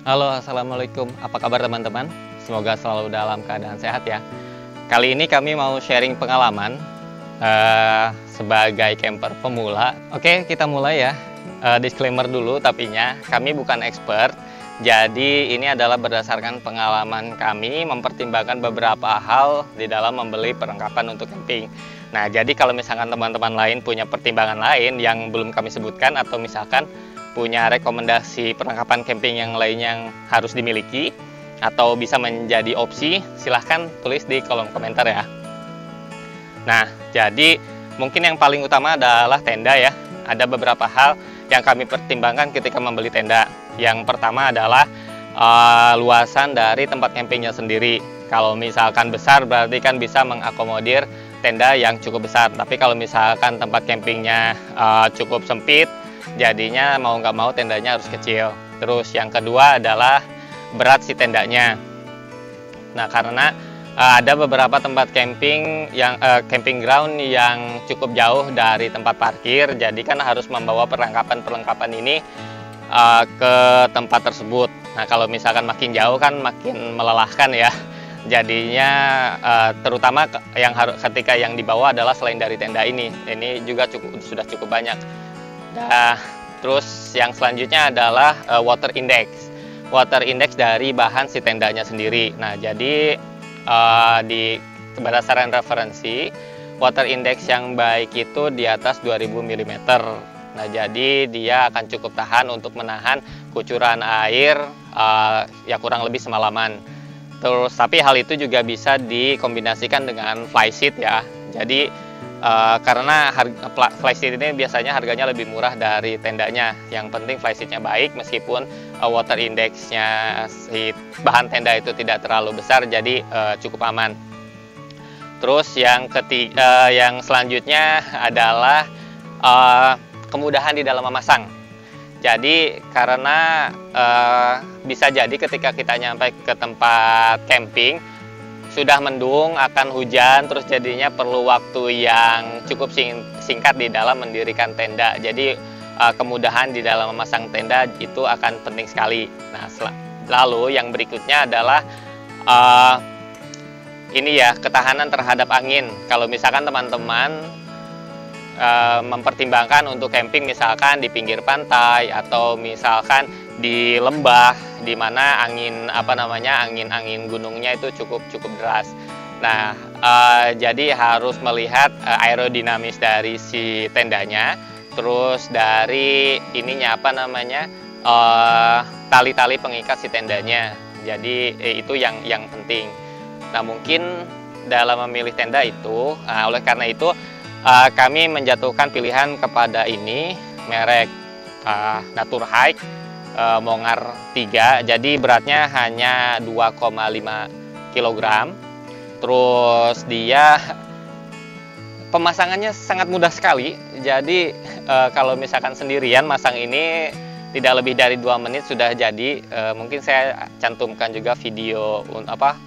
Halo, Assalamualaikum. Apa kabar teman-teman? Semoga selalu dalam keadaan sehat ya. Kali ini kami mau sharing pengalaman sebagai camper pemula. Oke, kita mulai ya. Disclaimer dulu tapinya, kami bukan expert. Jadi ini adalah berdasarkan pengalaman kami mempertimbangkan beberapa hal di dalam membeli perlengkapan untuk camping. Nah, jadi kalau misalkan teman-teman lain punya pertimbangan lain yang belum kami sebutkan atau misalkan punya rekomendasi perlengkapan camping yang lain yang harus dimiliki atau bisa menjadi opsi, silahkan tulis di kolom komentar ya. Nah, jadi mungkin yang paling utama adalah tenda ya. Ada beberapa hal yang kami pertimbangkan ketika membeli tenda. Yang pertama adalah luasan dari tempat campingnya sendiri. Kalau misalkan besar berarti kan bisa mengakomodir tenda yang cukup besar. Tapi kalau misalkan tempat campingnya cukup sempit, jadinya mau nggak mau tendanya harus kecil. Terus yang kedua adalah berat si tendanya. Nah, karena ada beberapa tempat camping yang camping ground yang cukup jauh dari tempat parkir, jadi kan harus membawa perlengkapan ini ke tempat tersebut. Nah, kalau misalkan makin jauh kan makin melelahkan ya. Jadinya terutama ketika yang dibawa adalah selain dari tenda ini juga sudah cukup banyak. Nah, terus yang selanjutnya adalah water index. Water index dari bahan si tendanya sendiri. Nah, jadi berdasarkan referensi, water index yang baik itu di atas 2000 mm. Nah, jadi dia akan cukup tahan untuk menahan kucuran air ya kurang lebih semalaman. Terus, tapi hal itu juga bisa dikombinasikan dengan flysheet ya. Jadi karena flysheet ini biasanya harganya lebih murah dari tendanya. Yang penting flysheetnya baik, meskipun water indexnya si bahan tenda itu tidak terlalu besar, jadi cukup aman. Terus yang selanjutnya adalah kemudahan di dalam memasang. Jadi karena bisa jadi ketika kita nyampe ke tempat camping sudah mendung, akan hujan, terus jadinya perlu waktu yang cukup singkat di dalam mendirikan tenda. Jadi kemudahan di dalam memasang tenda itu akan penting sekali. Nah, lalu yang berikutnya adalah ini ya, ketahanan terhadap angin. Kalau misalkan teman-teman mempertimbangkan untuk camping misalkan di pinggir pantai atau misalkan di lembah di mana angin gunungnya itu cukup deras. Nah, jadi harus melihat aerodinamis dari si tendanya, terus dari tali-tali pengikat si tendanya. Jadi itu yang penting. Nah, mungkin dalam memilih tenda itu, oleh karena itu kami menjatuhkan pilihan kepada ini merek Natur Hike Mongar 3. Jadi beratnya hanya 2,5 kg. Terus dia pemasangannya sangat mudah sekali. Jadi kalau misalkan sendirian masang ini tidak lebih dari 2 menit sudah jadi. Mungkin saya cantumkan juga video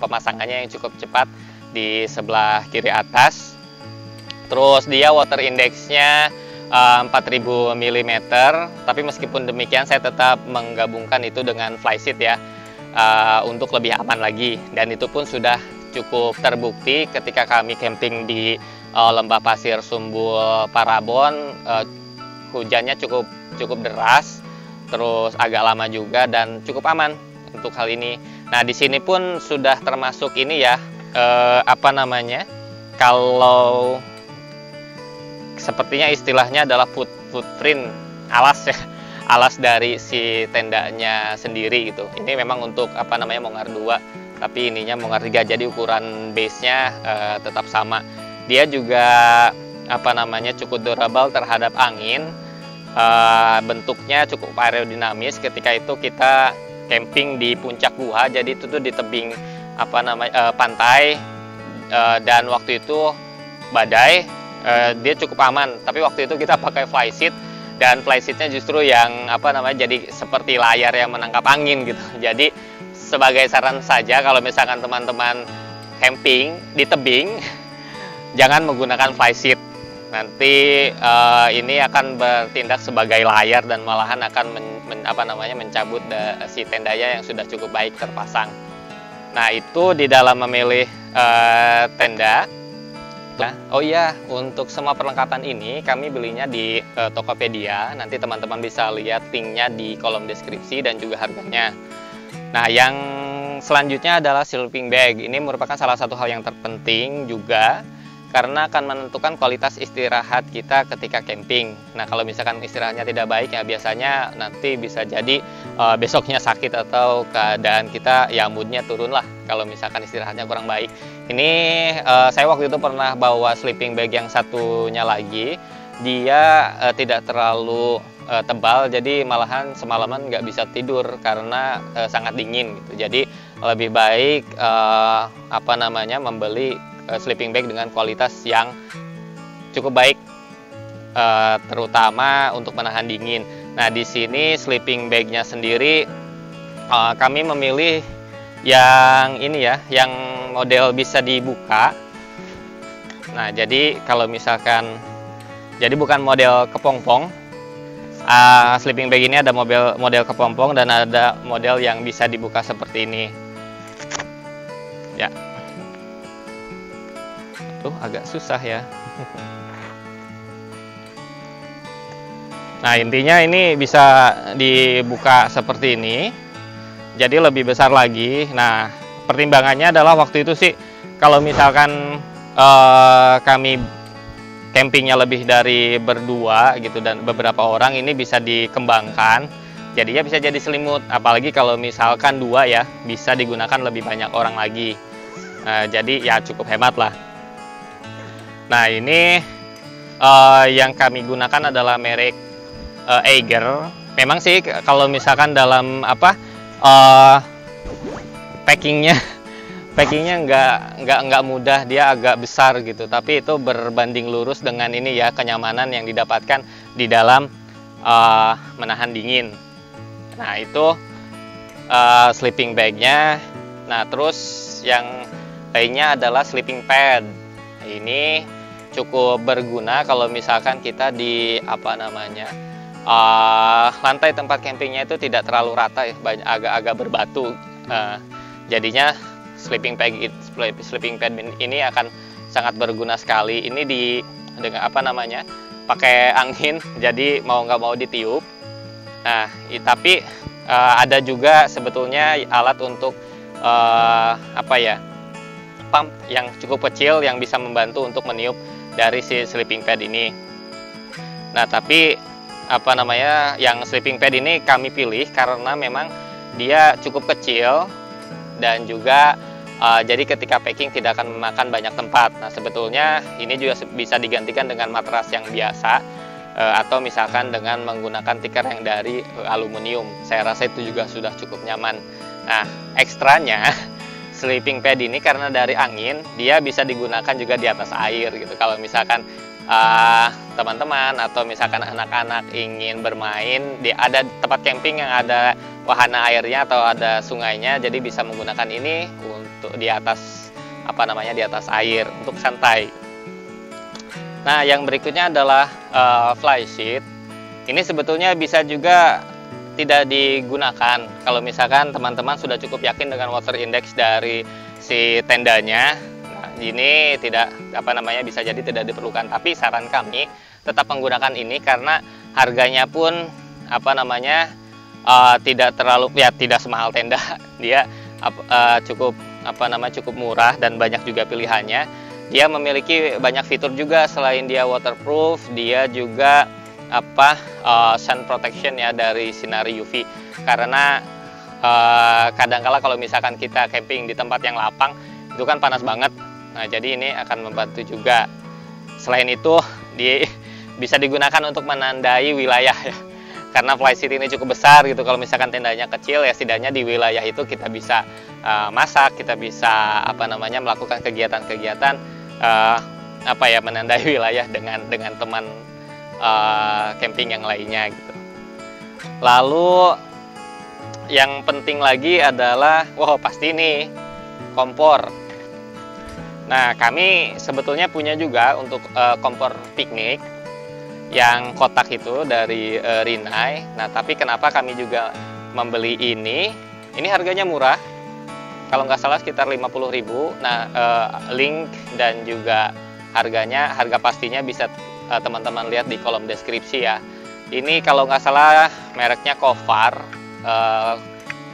pemasangannya yang cukup cepat di sebelah kiri atas. Terus dia water indexnya 4000 mm, tapi meskipun demikian saya tetap menggabungkan itu dengan flysheet ya, untuk lebih aman lagi. Dan itu pun sudah cukup terbukti ketika kami camping di lembah pasir Sumbul Parabon. Hujannya cukup deras, terus agak lama juga dan cukup aman untuk hal ini. Nah, di sini pun sudah termasuk ini ya, kalau sepertinya istilahnya adalah footprint alas ya, alas dari si tendanya sendiri gitu. Ini memang untuk Mongar 2, tapi ininya Mongar 3, jadi ukuran base-nya tetap sama. Dia juga cukup durable terhadap angin. Bentuknya cukup aerodinamis ketika itu kita camping di puncak gua, jadi itu tuh di tebing pantai, dan waktu itu badai. Dia cukup aman, tapi waktu itu kita pakai flysheet, dan flysheetnya justru yang jadi seperti layar yang menangkap angin gitu. Jadi sebagai saran saja, kalau misalkan teman-teman camping di tebing, jangan menggunakan flysheet. Nanti ini akan bertindak sebagai layar dan malahan akan mencabut si tendanya yang sudah cukup baik terpasang. Nah, itu di dalam memilih tenda. Nah, oh iya, untuk semua perlengkapan ini kami belinya di Tokopedia. Nanti teman-teman bisa lihat linknya di kolom deskripsi dan juga harganya. Nah, yang selanjutnya adalah sleeping bag. Ini merupakan salah satu hal yang terpenting juga karena akan menentukan kualitas istirahat kita ketika camping. Nah, kalau misalkan istirahatnya tidak baik ya biasanya nanti bisa jadi besoknya sakit atau keadaan kita ya moodnya turun lah kalau misalkan istirahatnya kurang baik. Ini saya waktu itu pernah bawa sleeping bag yang satunya lagi. Dia tidak terlalu tebal, jadi malahan semalaman nggak bisa tidur karena sangat dingin gitu. Jadi lebih baik membeli sleeping bag dengan kualitas yang cukup baik, terutama untuk menahan dingin. Nah, di sini sleeping bagnya sendiri kami memilih yang ini ya, yang model bisa dibuka. Nah, jadi kalau misalkan jadi bukan model kepompong. Sleeping bag ini ada model kepompong dan ada model yang bisa dibuka seperti ini. Ya. Agak susah ya. Nah, intinya ini bisa dibuka seperti ini. Jadi lebih besar lagi. Nah, pertimbangannya adalah waktu itu sih kalau misalkan kami campingnya lebih dari berdua gitu dan beberapa orang, ini bisa dikembangkan. Jadinya bisa jadi selimut. Apalagi kalau misalkan dua ya, bisa digunakan lebih banyak orang lagi. Jadi ya cukup hemat lah. Nah, ini yang kami gunakan adalah merek Eiger. Memang sih kalau misalkan dalam packingnya nggak mudah, dia agak besar gitu. Tapi itu berbanding lurus dengan ini ya, kenyamanan yang didapatkan di dalam menahan dingin. Nah, itu sleeping bagnya. Nah, terus yang lainnya adalah sleeping pad. Ini cukup berguna kalau misalkan kita di lantai tempat campingnya itu tidak terlalu rata ya, agak-agak berbatu. Jadinya sleeping pad ini akan sangat berguna sekali. Ini pakai angin, jadi mau nggak mau ditiup. Nah, tapi ada juga sebetulnya alat untuk pump yang cukup kecil yang bisa membantu untuk meniup dari si sleeping pad ini. Nah, tapi yang sleeping pad ini kami pilih karena memang dia cukup kecil dan juga jadi ketika packing tidak akan memakan banyak tempat. Nah, sebetulnya ini juga bisa digantikan dengan matras yang biasa atau misalkan dengan menggunakan tikar yang dari aluminium. Saya rasa itu juga sudah cukup nyaman. Nah, ekstranya sleeping pad ini karena dari angin, dia bisa digunakan juga di atas air gitu. Kalau misalkan teman-teman atau misalkan anak-anak ingin bermain, ada tempat camping yang ada wahana airnya atau ada sungainya, jadi bisa menggunakan ini untuk di atas di atas air untuk santai. Nah, yang berikutnya adalah fly sheet. Ini sebetulnya bisa juga tidak digunakan kalau misalkan teman-teman sudah cukup yakin dengan water index dari si tendanya. Nah, ini tidak bisa jadi tidak diperlukan, tapi saran kami tetap menggunakan ini karena harganya pun tidak terlalu tidak semahal tenda. Dia cukup murah dan banyak juga pilihannya. Dia memiliki banyak fitur juga, selain dia waterproof, dia juga sun protection ya dari sinar UV. Karena kadangkala kalau misalkan kita camping di tempat yang lapang itu kan panas banget. Nah, jadi ini akan membantu juga. Selain itu, bisa digunakan untuk menandai wilayah ya. Karena fly sheet ini cukup besar gitu. Kalau misalkan tendanya kecil ya setidaknya di wilayah itu kita bisa masak, kita bisa melakukan kegiatan-kegiatan menandai wilayah dengan teman camping yang lainnya gitu. Lalu yang penting lagi adalah pasti nih kompor. Nah, kami sebetulnya punya juga untuk kompor piknik yang kotak itu dari Rinnai. Nah, tapi kenapa kami juga membeli ini? Ini harganya murah. Kalau nggak salah sekitar 50.000. Nah, link dan juga harga pastinya bisa teman-teman lihat di kolom deskripsi ya. Ini kalau nggak salah mereknya Kovar,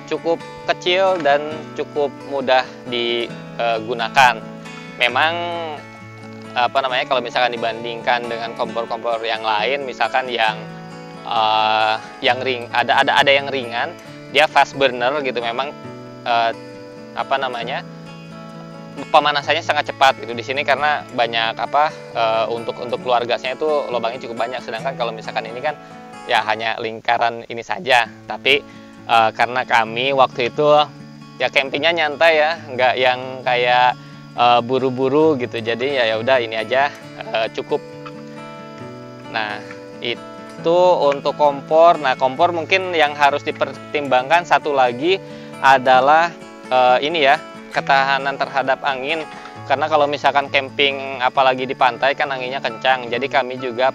cukup kecil dan cukup mudah digunakan. Memang kalau misalkan dibandingkan dengan kompor-kompor yang lain, misalkan yang ada yang ringan, dia fast burner gitu. Memang pemanasannya sangat cepat gitu di sini karena banyak untuk keluar gasnya itu lubangnya cukup banyak. Sedangkan kalau misalkan ini kan ya hanya lingkaran ini saja. Tapi karena kami waktu itu ya campingnya nyantai ya, nggak yang kayak buru-buru gitu. Jadi ya udah ini aja cukup. Nah, itu untuk kompor. Nah, kompor mungkin yang harus dipertimbangkan satu lagi adalah ini ya, ketahanan terhadap angin. Karena kalau misalkan camping apalagi di pantai kan anginnya kencang. Jadi kami juga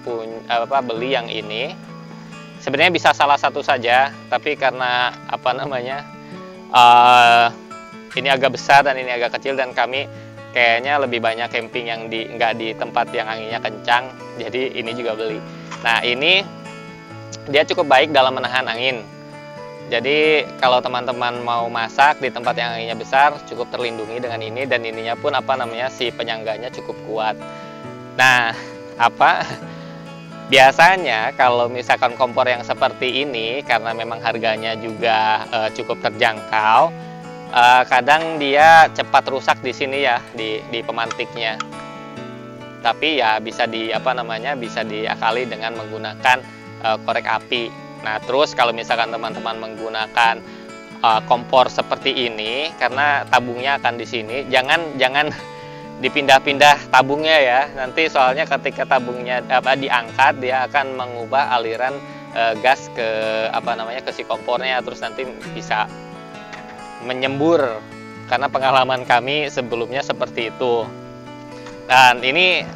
beli yang ini. Sebenarnya bisa salah satu saja, tapi karena ini agak besar dan ini agak kecil, dan kami kayaknya lebih banyak camping yang nggak di tempat yang anginnya kencang. Jadi ini juga beli. Nah, ini dia cukup baik dalam menahan angin. Jadi kalau teman-teman mau masak di tempat yang anginnya besar, cukup terlindungi dengan ini, dan ininya pun si penyangganya cukup kuat. Nah, biasanya kalau misalkan kompor yang seperti ini, karena memang harganya juga cukup terjangkau, kadang dia cepat rusak di sini ya, di pemantiknya. Tapi ya bisa bisa diakali dengan menggunakan korek api. Nah, terus kalau misalkan teman-teman menggunakan kompor seperti ini, karena tabungnya akan di sini, jangan dipindah-pindah tabungnya ya. Nanti soalnya ketika tabungnya diangkat, dia akan mengubah aliran gas ke ke si kompornya, terus nanti bisa menyembur. Karena pengalaman kami sebelumnya seperti itu. Dan ini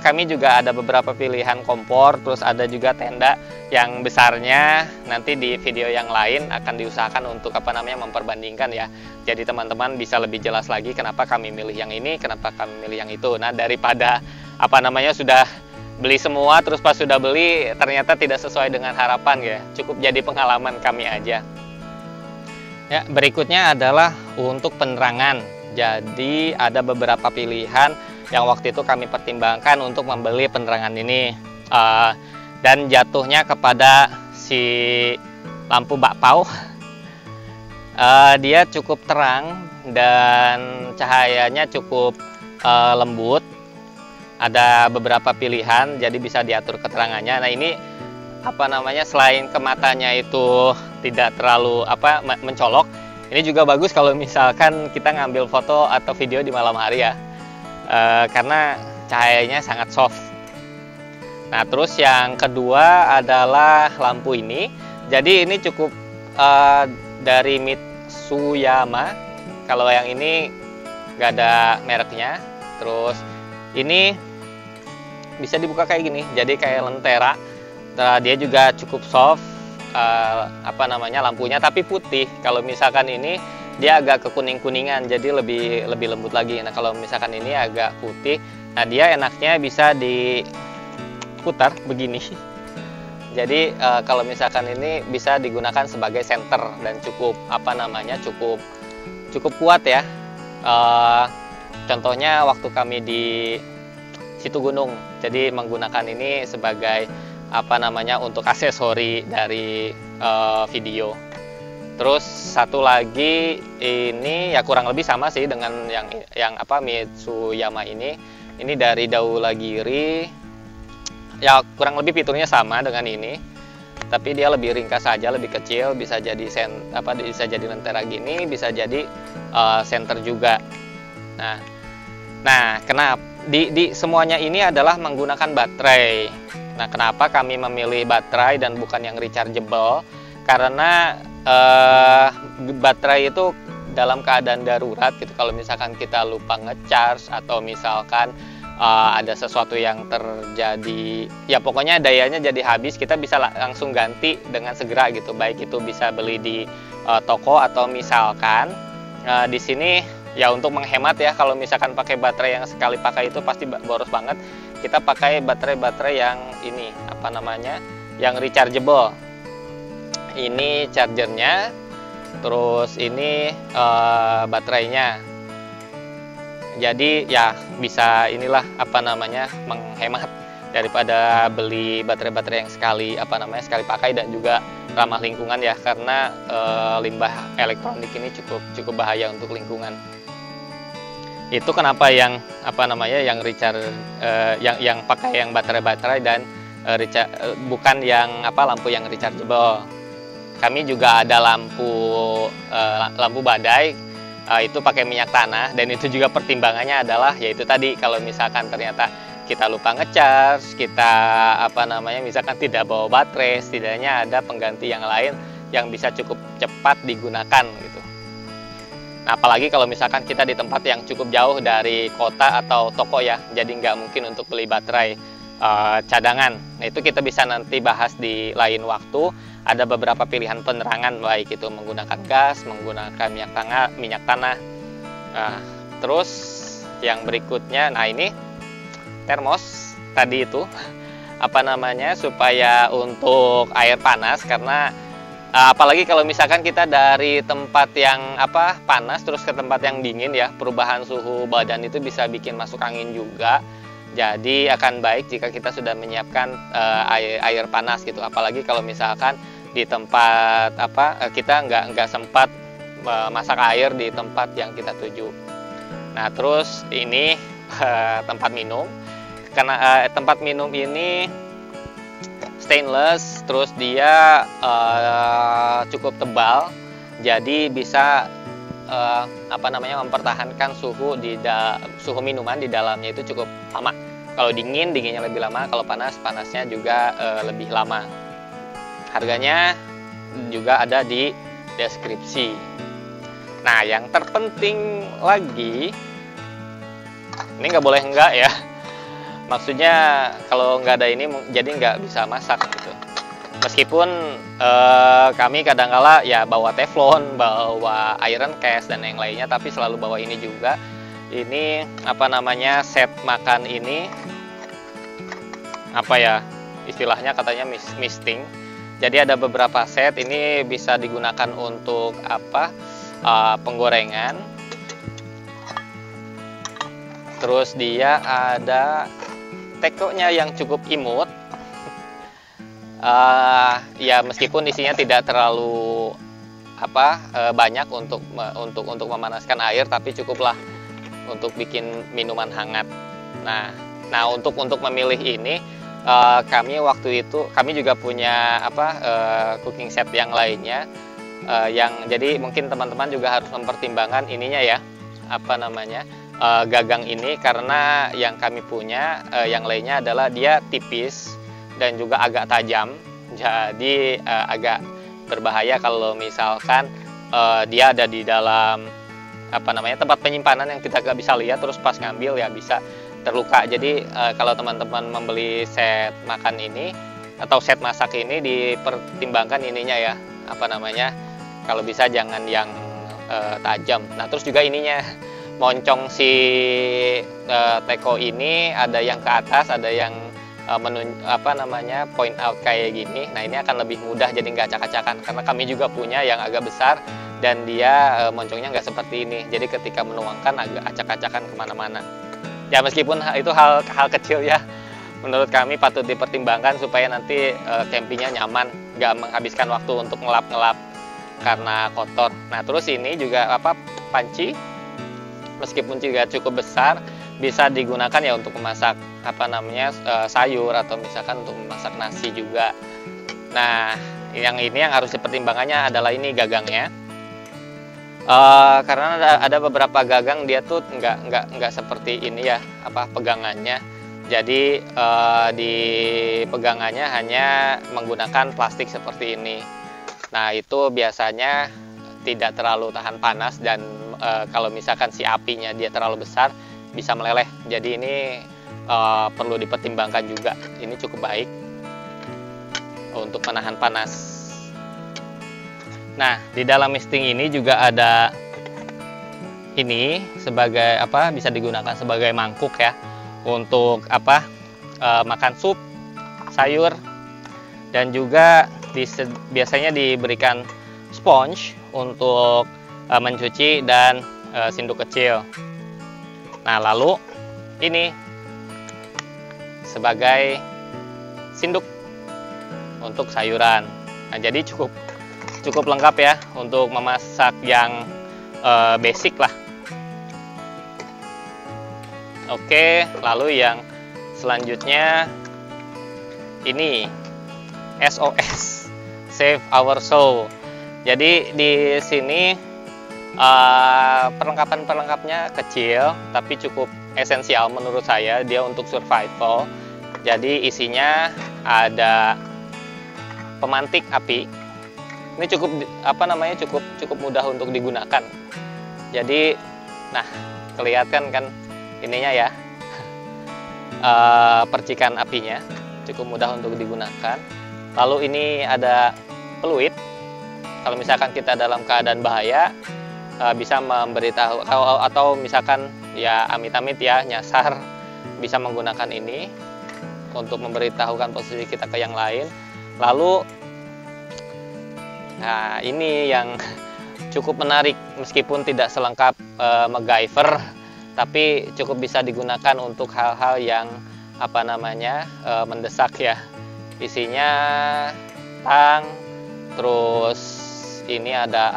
kami juga ada beberapa pilihan kompor, terus ada juga tenda yang besarnya. Nanti di video yang lain akan diusahakan untuk memperbandingkan ya. Jadi teman-teman bisa lebih jelas lagi kenapa kami milih yang ini, kenapa kami milih yang itu. Nah, daripada sudah beli semua, terus pas sudah beli ternyata tidak sesuai dengan harapan ya. Cukup jadi pengalaman kami aja. Ya, berikutnya adalah untuk penerangan. Jadi ada beberapa pilihan yang waktu itu kami pertimbangkan untuk membeli penerangan ini, dan jatuhnya kepada si lampu bakpao. Dia cukup terang dan cahayanya cukup lembut. Ada beberapa pilihan, jadi bisa diatur keterangannya. Nah, ini selain ke matanya itu tidak terlalu mencolok, ini juga bagus kalau misalkan kita ngambil foto atau video di malam hari ya. Karena cahayanya sangat soft. Nah, terus yang kedua adalah lampu ini. Jadi ini cukup dari Mitsuyama. Kalau yang ini nggak ada mereknya. Terus ini bisa dibuka kayak gini. Jadi kayak lentera. Dia juga cukup soft. Lampunya tapi putih. Kalau misalkan ini dia agak kekuning-kuningan, jadi lebih lembut lagi. Nah, kalau misalkan ini agak putih, nah dia enaknya bisa diputar begini. Jadi kalau misalkan ini bisa digunakan sebagai senter dan cukup cukup kuat ya. Contohnya waktu kami di Situ Gunung, jadi menggunakan ini sebagai untuk aksesori dari video. Terus satu lagi ini ya kurang lebih sama sih dengan yang Mitsuyama ini. Ini dari Daulagiri. Ya kurang lebih fiturnya sama dengan ini. Tapi dia lebih ringkas saja, lebih kecil, bisa jadi bisa jadi lentera gini, bisa jadi senter juga. Nah, kenapa di semuanya ini adalah menggunakan baterai. Nah, kenapa kami memilih baterai dan bukan yang rechargeable? Karena baterai itu dalam keadaan darurat gitu, kalau misalkan kita lupa ngecharge atau misalkan ada sesuatu yang terjadi, ya pokoknya dayanya jadi habis, kita bisa langsung ganti dengan segera gitu. Baik itu bisa beli di toko atau misalkan di sini ya untuk menghemat ya, kalau misalkan pakai baterai yang sekali pakai itu pasti boros banget. Kita pakai baterai yang ini apa namanya, yang rechargeable. Ini chargernya, terus ini baterainya. Jadi ya bisa inilah apa namanya, menghemat daripada beli baterai-baterai yang sekali sekali pakai dan juga ramah lingkungan ya, karena limbah elektronik ini cukup bahaya untuk lingkungan. Itu kenapa yang yang recharge yang pakai yang baterai-baterai dan bukan yang lampu yang rechargeable. Kami juga ada lampu badai, itu pakai minyak tanah, dan itu juga pertimbangannya adalah yaitu tadi, kalau misalkan ternyata kita lupa ngecharge, kita misalkan tidak bawa baterai, setidaknya ada pengganti yang lain yang bisa cukup cepat digunakan gitu. Nah, apalagi kalau misalkan kita di tempat yang cukup jauh dari kota atau toko ya, jadi nggak mungkin untuk beli baterai cadangan. Nah, itu kita bisa nanti bahas di lain waktu. Ada beberapa pilihan penerangan, baik itu menggunakan gas, menggunakan minyak tanah. Nah, terus yang berikutnya, nah ini termos tadi itu supaya untuk air panas, karena apalagi kalau misalkan kita dari tempat yang panas terus ke tempat yang dingin ya, perubahan suhu badan itu bisa bikin masuk angin juga. Jadi akan baik jika kita sudah menyiapkan air panas gitu, apalagi kalau misalkan di tempat kita nggak sempat masak air di tempat yang kita tuju. Nah, terus ini tempat minum, karena tempat minum ini stainless, terus dia cukup tebal, jadi bisa mempertahankan suhu minuman di dalamnya itu cukup lama. Kalau dinginnya lebih lama, kalau panasnya juga lebih lama. Harganya juga ada di deskripsi. Nah, yang terpenting lagi, ini nggak boleh enggak ya. Maksudnya kalau nggak ada ini jadi nggak bisa masak gitu. Meskipun kami kadang-kala ya bawa teflon, bawa iron cast dan yang lainnya, tapi selalu bawa ini juga. Ini set makan ini istilahnya katanya misting. Jadi ada beberapa set, ini bisa digunakan untuk penggorengan. Terus dia ada tekonya yang cukup imut. Ya meskipun isinya tidak terlalu banyak untuk memanaskan air, tapi cukuplah untuk bikin minuman hangat. Nah untuk memilih ini, kami waktu itu juga punya cooking set yang lainnya, yang jadi mungkin teman-teman juga harus mempertimbangkan ininya ya, gagang ini, karena yang kami punya yang lainnya adalah dia tipis dan juga agak tajam, jadi agak berbahaya kalau misalkan dia ada di dalam tempat penyimpanan yang kita nggak bisa lihat, terus pas ngambil ya bisa terluka. Jadi kalau teman-teman membeli set makan ini atau set masak ini, dipertimbangkan ininya ya, kalau bisa jangan yang tajam. Nah, terus juga ininya, moncong si teko ini ada yang ke atas, ada yang point out kayak gini. Nah, ini akan lebih mudah, jadi nggak acak-acakan, karena kami juga punya yang agak besar dan dia moncongnya nggak seperti ini, jadi ketika menuangkan agak acak-acakan kemana-mana. Ya meskipun itu hal kecil ya, menurut kami patut dipertimbangkan supaya nanti campingnya nyaman, nggak menghabiskan waktu untuk ngelap-ngelap karena kotor. Nah, terus ini juga panci, meskipun juga cukup besar, bisa digunakan ya untuk memasak sayur atau misalkan untuk memasak nasi juga. Nah, yang harus dipertimbangkannya adalah ini gagangnya. Karena ada beberapa gagang dia tuh nggak seperti ini ya, pegangannya. Jadi di pegangannya hanya menggunakan plastik seperti ini. Nah, itu biasanya tidak terlalu tahan panas dan kalau misalkan si apinya dia terlalu besar bisa meleleh. Jadi ini perlu dipertimbangkan juga. Ini cukup baik untuk menahan panas. Nah, di dalam misting ini juga ada ini sebagai apa, bisa digunakan sebagai mangkuk ya, untuk apa, makan sup, sayur, dan juga biasanya diberikan sponge untuk mencuci dan sendok kecil. Nah, lalu ini sebagai sendok untuk sayuran. Nah, jadi cukup lengkap ya untuk memasak yang basic lah. Oke, lalu yang selanjutnya ini SOS, Save Our Soul. Jadi di sini perlengkapan-perlengkapnya kecil tapi cukup esensial menurut saya, dia untuk survival. Jadi isinya ada pemantik api. Ini cukup mudah untuk digunakan. Jadi, nah, kelihatan kan ininya ya, percikan apinya cukup mudah untuk digunakan. Lalu ini ada peluit. Kalau misalkan kita dalam keadaan bahaya, bisa memberitahu, atau misalkan ya amit-amit ya nyasar, bisa menggunakan ini untuk memberitahukan posisi kita ke yang lain. Lalu nah, ini yang cukup menarik, meskipun tidak selengkap MacGyver, tapi cukup bisa digunakan untuk hal-hal yang apa namanya mendesak ya. Isinya tang, terus ini ada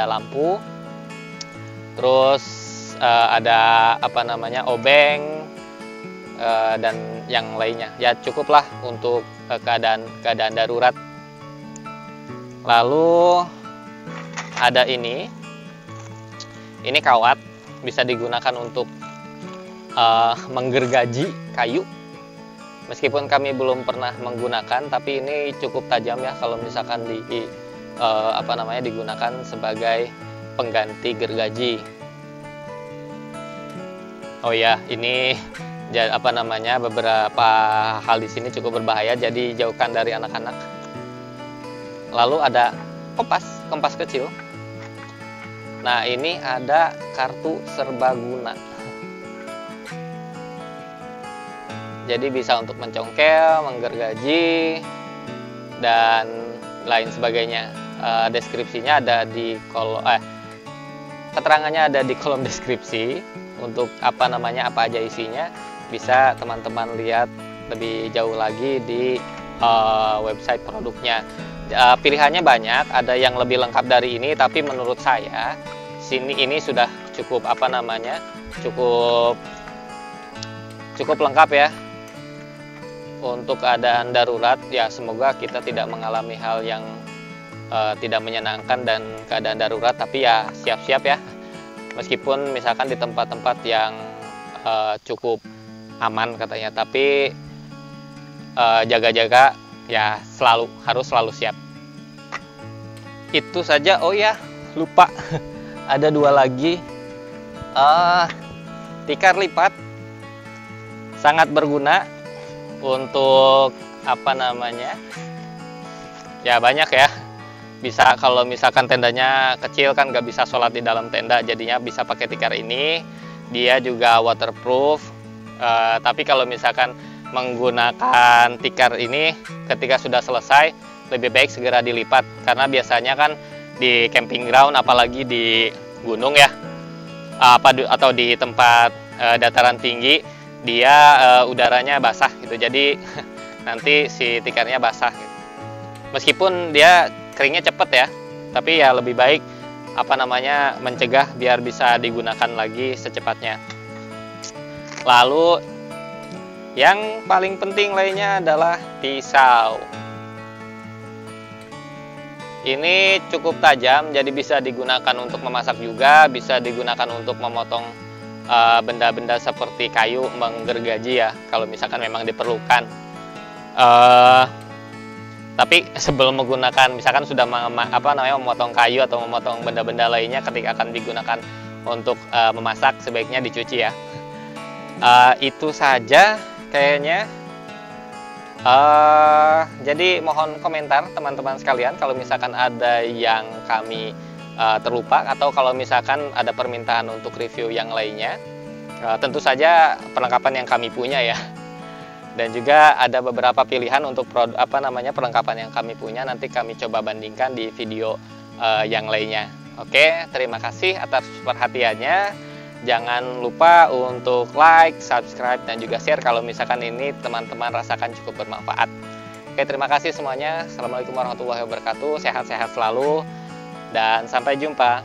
lampu, terus ada apa namanya obeng, dan yang lainnya. Ya cukuplah untuk keadaan darurat. Lalu ada ini kawat, bisa digunakan untuk menggergaji kayu. Meskipun kami belum pernah menggunakan, tapi ini cukup tajam ya kalau misalkan digunakan sebagai pengganti gergaji. Oh ya, ini beberapa hal di sini cukup berbahaya, jadi jauhkan dari anak-anak. Lalu ada kompas kecil. Nah, ini ada kartu serbaguna. Jadi bisa untuk mencongkel, menggergaji, dan lain sebagainya. Deskripsinya ada di keterangannya ada di kolom deskripsi. Untuk apa aja isinya, bisa teman-teman lihat lebih jauh lagi di website produknya. Pilihannya banyak, ada yang lebih lengkap dari ini, tapi menurut saya ini sudah cukup cukup lengkap ya untuk keadaan darurat. Ya semoga kita tidak mengalami hal yang tidak menyenangkan dan keadaan darurat, tapi ya siap-siap ya, meskipun misalkan di tempat-tempat yang cukup aman katanya, tapi jaga-jaga ya, harus selalu siap. Itu saja. Oh ya, lupa ada dua lagi, tikar lipat, sangat berguna untuk ya banyak ya. Bisa kalau misalkan tendanya kecil kan nggak bisa sholat di dalam tenda, jadinya bisa pakai tikar ini. Dia juga waterproof, tapi kalau misalkan menggunakan tikar ini ketika sudah selesai, lebih baik segera dilipat, karena biasanya kan di camping ground, apalagi di gunung ya, atau di tempat dataran tinggi, dia udaranya basah gitu, jadi nanti si tikarnya basah gitu. Meskipun dia keringnya cepet ya, tapi ya lebih baik mencegah biar bisa digunakan lagi secepatnya. Lalu yang paling penting lainnya adalah pisau. Ini cukup tajam, jadi bisa digunakan untuk memasak juga, bisa digunakan untuk memotong benda-benda seperti kayu, menggergaji ya, kalau misalkan memang diperlukan. Tapi sebelum menggunakan, misalkan sudah memotong kayu atau memotong benda-benda lainnya, ketika akan digunakan untuk memasak sebaiknya dicuci ya. Itu saja kayaknya. Jadi mohon komentar teman-teman sekalian kalau misalkan ada yang kami terlupa, atau kalau misalkan ada permintaan untuk review yang lainnya. Tentu saja perlengkapan yang kami punya ya. Dan juga ada beberapa pilihan untuk perlengkapan yang kami punya, nanti kami coba bandingkan di video yang lainnya. Oke, terima kasih atas perhatiannya. Jangan lupa untuk like, subscribe, dan juga share kalau misalkan ini teman-teman rasakan cukup bermanfaat. Oke, terima kasih semuanya. Assalamualaikum warahmatullahi wabarakatuh. Sehat-sehat selalu, dan sampai jumpa.